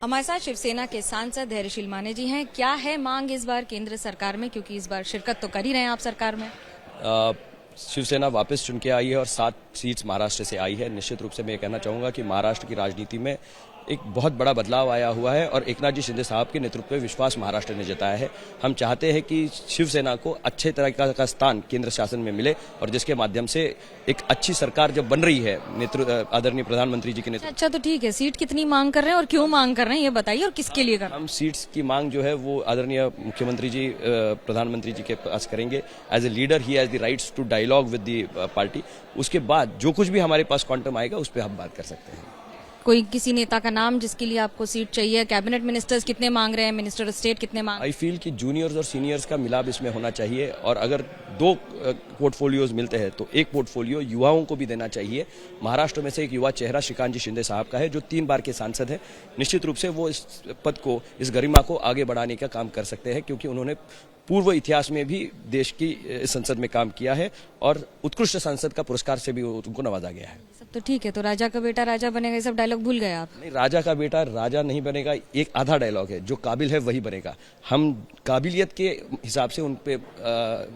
हमारे साथ शिवसेना के सांसद धैर्यशील माने जी हैं। क्या है मांग इस बार केंद्र सरकार में, क्योंकि इस बार शिरकत तो कर ही रहे हैं आप सरकार में? शिवसेना वापस चुन के आई है और 7 सीट्स महाराष्ट्र से आई है। निश्चित रूप से मैं कहना चाहूंगा कि महाराष्ट्र की राजनीति में एक बहुत बड़ा बदलाव आया हुआ है और एकनाथ जी शिंदे साहब के नेतृत्व में विश्वास महाराष्ट्र ने जताया है। हम चाहते हैं कि शिवसेना को अच्छे तरह का स्थान केंद्र शासन में मिले और जिसके माध्यम से एक अच्छी सरकार जब बन रही है आदरणीय प्रधानमंत्री जी के नेतृत्व। अच्छा, तो ठीक है, सीट कितनी मांग कर रहे हैं और क्यों मांग कर रहे हैं ये बताइए, और किसके लिए कर रहे हैं? हम सीट्स की मांग जो है वो आदरणीय मुख्यमंत्री जी प्रधानमंत्री जी के पास करेंगे। As a leader he has the rights to dialogue with the party. उसके बाद जो कुछ भी हमारे पास क्वांटम आएगा उस पर हम बात कर सकते हैं। कोई किसी नेता का नाम जिसके लिए आपको सीट चाहिए? कैबिनेट मिनिस्टर्स कितने मांग रहे हैं? मिनिस्टर ऑफ स्टेट कितने मांग? आई फील कि जूनियर्स और सीनियर्स का मिलाप इसमें होना चाहिए और अगर 2 पोर्टफोलियोज मिलते हैं तो एक पोर्टफोलियो युवाओं को भी देना चाहिए। महाराष्ट्र में से एक युवा चेहरा श्रीकांत जी शिंदे साहब का है जो 3 बार के सांसद हैं। निश्चित रूप से वो इस पद को, इस गरिमा को आगे बढ़ाने का काम कर सकते हैं क्योंकि उन्होंने पूर्व इतिहास में भी देश की संसद में काम किया है और उत्कृष्ट सांसद का पुरस्कार से भी उनको नवाजा गया है। सब तो ठीक है, तो राजा का बेटा राजा बनेगा, ये सब डायलॉग भूल गए आप? नहीं, राजा का बेटा राजा नहीं बनेगा, एक आधा डायलॉग है। जो काबिल है वही बनेगा। हम काबिलियत के हिसाब से उन पे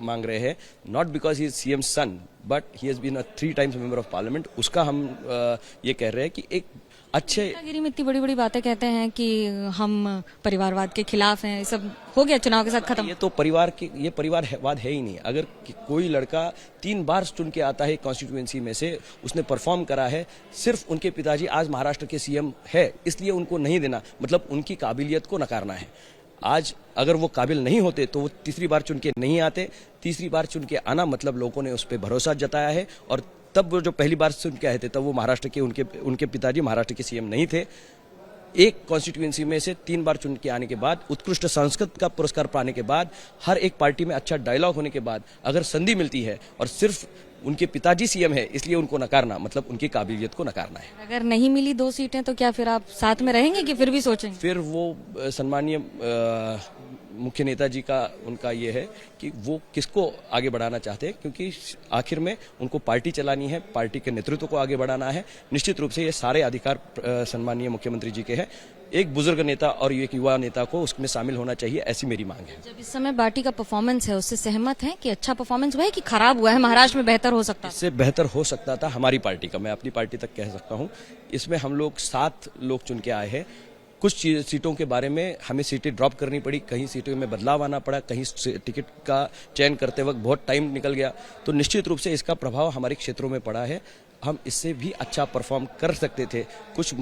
मांग रहे हैं, not because he is CM son but he has been 3 times member of parliament. उसका हम ये कह रहे हैं कि एक अच्छे नेतागिरी में इतनी बड़ी बड़ी बातें कहते हैं कि हम परिवारवाद के खिलाफ हैं, ये सब हो गया चुनाव के साथ खत्म। ये तो ये परिवारवाद है ही नहीं। अगर कोई लड़का 3 बार चुन के आता है कॉन्स्टिट्यूएंसी में से, उसने परफॉर्म करा है, सिर्फ उनके पिताजी आज महाराष्ट्र के सीएम है इसलिए उनको नहीं देना मतलब उनकी काबिलियत को नकारना है। आज अगर वो काबिल नहीं होते तो वो तीसरी बार चुन के नहीं आते। तीसरी बार चुन के आना मतलब लोगों ने उस पर भरोसा जताया है और तब वो जो पहली बार चुन के आए थे तब वो महाराष्ट्र के उनके पिताजी महाराष्ट्र के सीएम नहीं थे। एक कॉन्स्टिट्यूएंसी में से 3 बार चुन के आने के बाद, उत्कृष्ट सांसद का पुरस्कार पाने के बाद, हर एक पार्टी में अच्छा डायलॉग होने के बाद अगर संधि मिलती है और सिर्फ उनके पिताजी सीएम है इसलिए उनको नकारना मतलब उनकी काबिलियत को नकारना है। अगर नहीं मिली 2 सीटें तो क्या फिर आप साथ में रहेंगे कि फिर भी सोचेंगे? फिर वो सम्मानीय मुख्य नेता जी का उनका ये है कि वो किसको आगे बढ़ाना चाहते हैं क्योंकि आखिर में उनको पार्टी चलानी है, पार्टी के नेतृत्व को आगे बढ़ाना है। निश्चित रूप से ये सारे अधिकार सम्मानीय मुख्यमंत्री जी के हैं। एक बुजुर्ग नेता और एक युवा नेता को उसमें शामिल होना चाहिए, ऐसी मेरी मांग है। जब इस समय पार्टी का परफॉर्मेंस है उससे सहमत हैं कि अच्छा परफॉर्मेंस हुआ है कि खराब हुआ है, महाराष्ट्र में बेहतर हो सकता है? इससे बेहतर हो सकता था हमारी पार्टी का, मैं अपनी पार्टी तक कह सकता हूँ। इसमें हम लोग 7 लोग चुन के आए हैं। कुछ सीटों के बारे में हमें सीटें ड्रॉप करनी पड़ी, कहीं सीटों में बदलाव आना पड़ा, कहीं टिकट का चयन करते वक्त बहुत टाइम निकल गया। तो निश्चित रूप से इसका प्रभाव हमारे क्षेत्रों में पड़ा है। हम इससे भी अच्छा परफॉर्म कर सकते थे। कुछ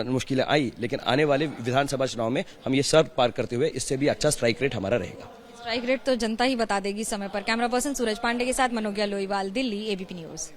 मुश्किलें आई लेकिन आने वाले विधानसभा चुनाव में हम ये सब पार करते हुए इससे भी अच्छा स्ट्राइक रेट हमारा रहेगा। स्ट्राइक रेट तो जनता ही बता देगी समय पर। कैमरा पर्सन सूरज पांडे के साथ मनोज्ञा लोईवाल, दिल्ली, एबीपी न्यूज।